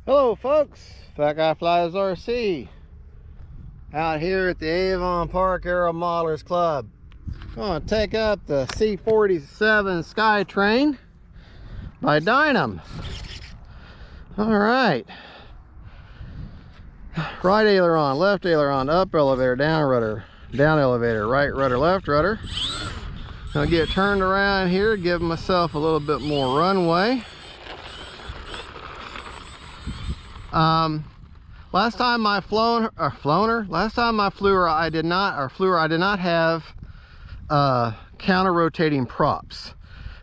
Hello folks, Fat Guy Flies RC out here at the Avon Park Aero Modelers Club. I'm going to take up the C-47 Skytrain by Dynam. Alright, right aileron, left aileron, up elevator, down rudder, down elevator, right rudder, left rudder. I'll get turned around here, give myself a little bit more runway. Last time I flew her, I did not have counter rotating props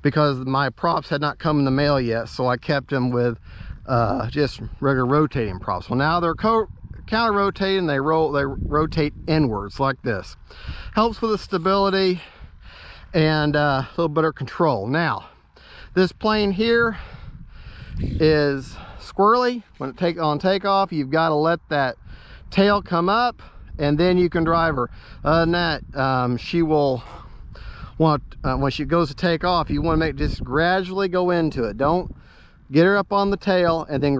because my props had not come in the mail yet, so I kept them with just regular rotating props. Well, now they're counter rotating. They rotate inwards like this. Helps with the stability and a little better control. Now, this plane here is squirrely. When it on takeoff, you've got to let that tail come up and then you can drive her. Other than that, she will want when she goes to take off, you want to just gradually go into it. Don't get her up on the tail and then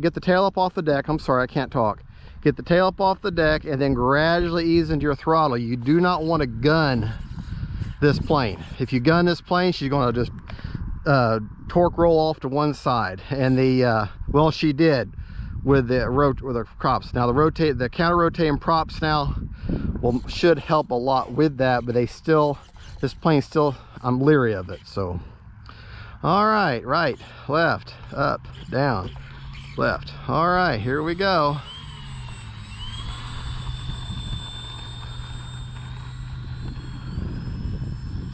get the tail up off the deck. I'm sorry, I can't talk. Get the tail up off the deck and then gradually ease into your throttle. You do not want to gun this plane. If you gun this plane, she's going to just torque roll off to one side, and well, she did with the props. Now the counter rotating props now should help a lot with that, but this plane still, I'm leery of it. So all right, right, left, up, down, left. All right, here we go.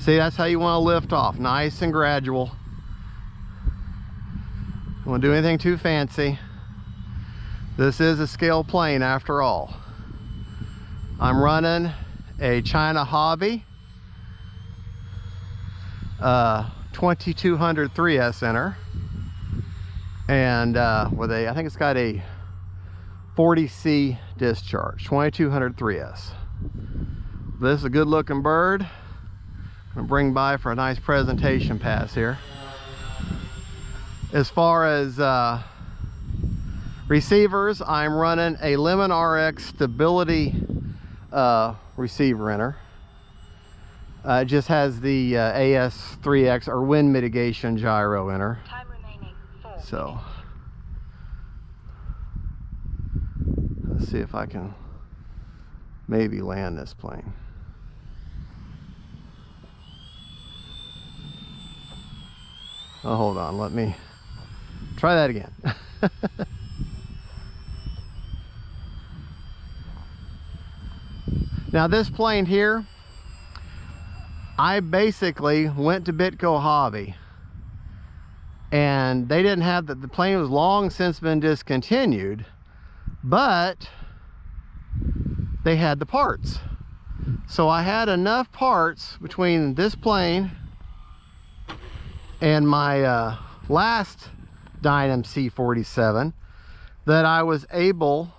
See, that's how you want to lift off, nice and gradual. Don't want to do anything too fancy. This is a scale plane after all. I'm running a China Hobby 2200 3S in her, and with I think it's got a 40C discharge. 2200 3S. This is a good looking bird. I'm gonna bring by for a nice presentation pass here. As far as receivers, I'm running a Lemon RX stability receiver in her. It just has the AS3X or wind mitigation gyro in her. Time remaining 4 so let's see if I can maybe land this plane. Oh, hold on, let me try that again. Now this plane here, I basically went to Bitgo Hobby and they didn't have the plane was long since been discontinued, but they had the parts. So I had enough parts between this plane and my last Dynam C-47 that I was able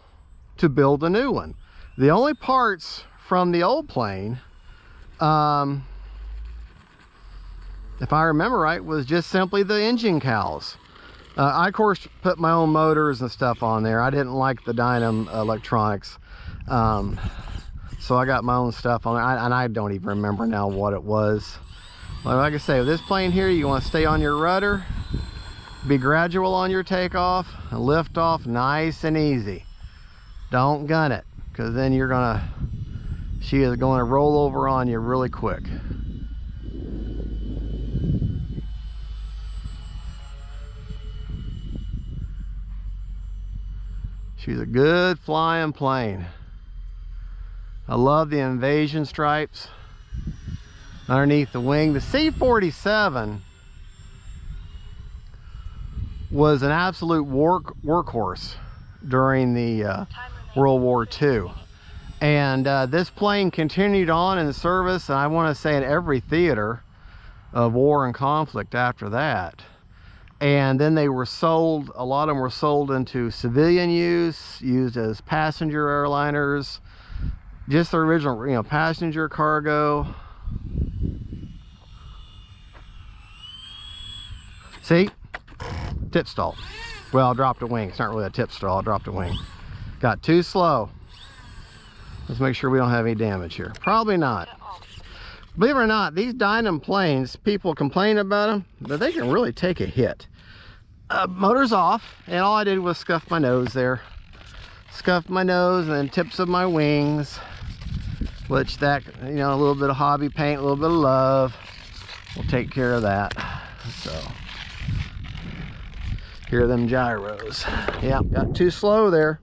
to build a new one. The only parts from the old plane, if I remember right, was just simply the engine cowls. I of course put my own motors and stuff on there. I didn't like the Dynam electronics, so I got my own stuff on there, and I don't even remember now what it was. Like I say, with this plane here, you want to stay on your rudder, be gradual on your takeoff, and lift off nice and easy. Don't gun it, because then she is going to roll over on you really quick. She's a good flying plane. I love the invasion stripes underneath the wing. The C-47 was an absolute workhorse during the World War II, and this plane continued on in service, and I want to say in every theater of war and conflict after that. And then they were sold, a lot of them were sold into civilian use, used as passenger airliners, just the original, passenger, cargo. See, tip stall. Well, I dropped a wing. It's not really a tip stall. I dropped a wing. Got too slow. Let's make sure we don't have any damage here. Probably not. Believe it or not, these Dynam planes, people complain about them, but they can really take a hit. Motor's off, and all I did was scuff my nose there. Scuffed my nose and then tips of my wings, which that, you know, a little bit of hobby paint, a little bit of love will take care of that. So, here are them gyros. Yeah, got too slow there.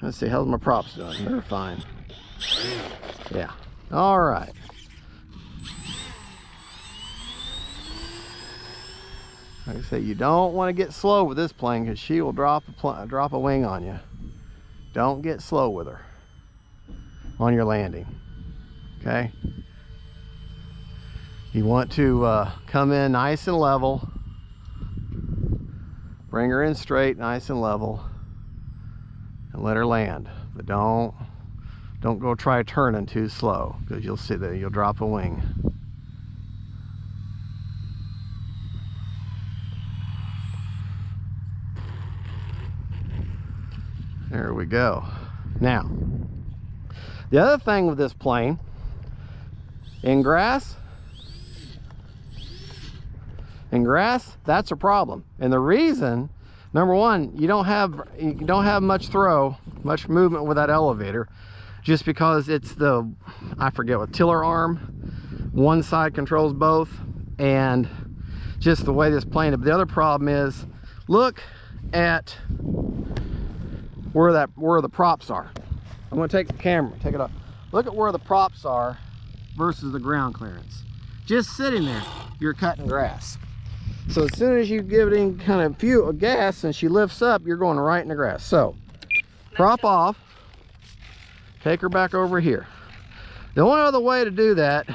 Let's see, how's my props doing? They're fine. Yeah, all right. Like I say, you don't want to get slow with this plane because she will drop a wing on you. Don't get slow with her on your landing. Okay? You want to come in nice and level. Bring her in straight, nice and level, and let her land. But don't go try turning too slow because you'll see that you'll drop a wing. There we go. Now, the other thing with this plane, in grass, that's a problem. And the reason, number one, you don't have much movement with that elevator, just because it's the, I forget what, tiller arm. One side controls both, and just the way this plane. But the other problem is, look at where the props are. I'm going to take the camera, take it off. Look at where the props are versus the ground clearance. Just sitting there, you're cutting grass. So as soon as you give it in kind of fuel gas and she lifts up, you're going right in the grass. So prop off, take her back over here. The only other way to do that,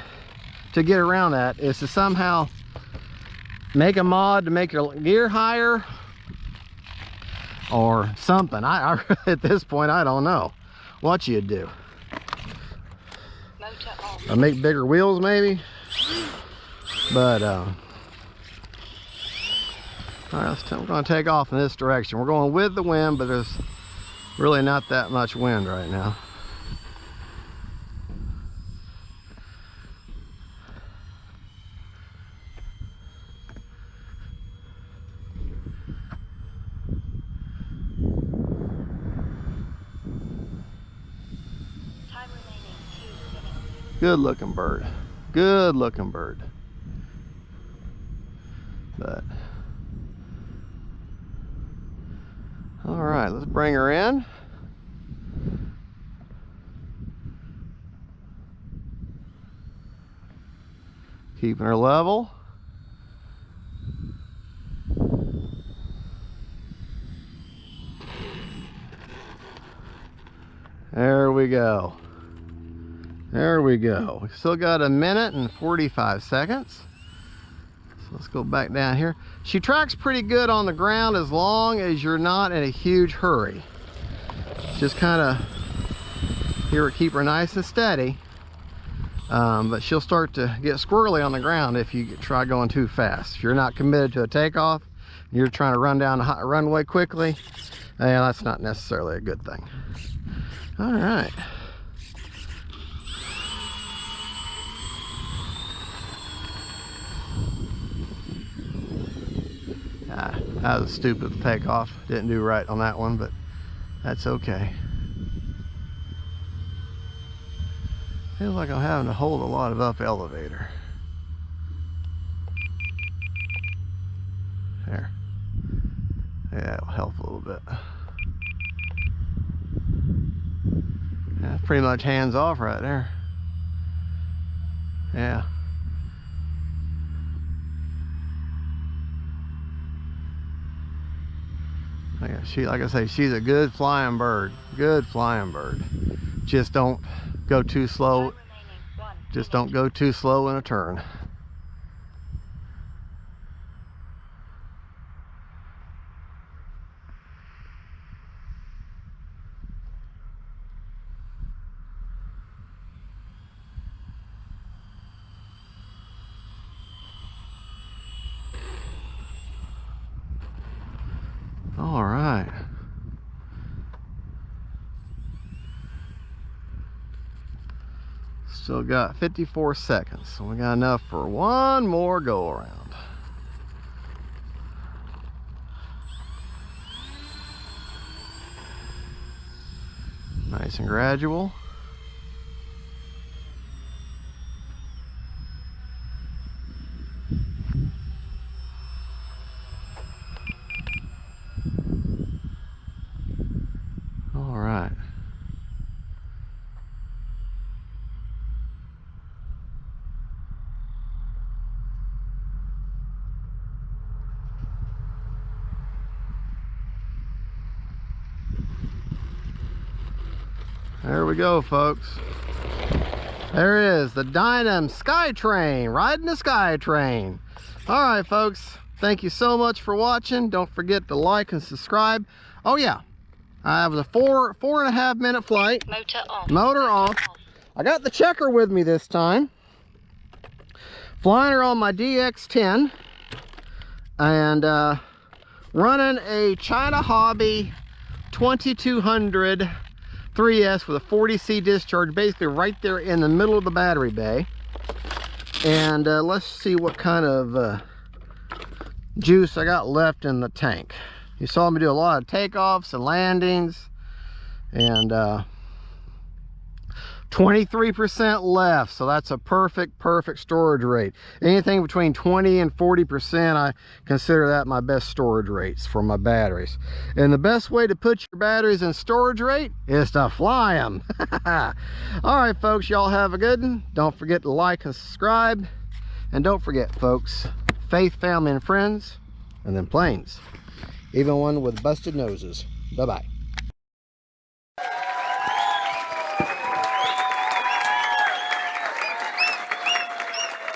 to get around that, is to somehow make a mod to make your gear higher or something. I at this point, I don't know what you'd do. Make bigger wheels maybe, but all right, we're going to take off in this direction. We're going with the wind, but there's really not that much wind right now. Good looking bird. Good looking bird. But all right, let's bring her in. Keeping her level. There we go. There we go. We still got 1 minute and 45 seconds. So let's go back down here. She tracks pretty good on the ground as long as you're not in a huge hurry. Just kind of keep her nice and steady. But she'll start to get squirrely on the ground if you try going too fast. If you're not committed to a takeoff, you're trying to run down the runway quickly, that's not necessarily a good thing. All right. That was a stupid takeoff. Didn't do right on that one, but that's okay. Feels like I'm having to hold a lot of up elevator. There. Yeah, it'll help a little bit. That's pretty much hands off right there. Yeah. Like I say, she's a good flying bird. Good flying bird. Just don't go too slow. Just don't go too slow in a turn. Still got 54 seconds, so we got enough for one more go around. Nice and gradual. All right. There we go, folks. There is the Dynam Skytrain, riding the Skytrain. All right, folks. Thank you so much for watching. Don't forget to like and subscribe. Oh yeah, I have a 4.5 minute flight. Motor off. Motor off. I got the checker with me this time. Flying her on my DX10 and running a China Hobby 2200 3S with a 40C discharge, basically right there in the middle of the battery bay. And let's see what kind of juice I got left in the tank. You saw me do a lot of takeoffs and landings, and 23% left, so that's a perfect storage rate. Anything between 20 and 40%, I consider that my best storage rates for my batteries. And the best way to put your batteries in storage rate is to fly them. All right, folks, y'all have a good one. Don't forget to like and subscribe, and don't forget, folks, faith, family, and friends, and then planes, even one with busted noses. Bye-bye.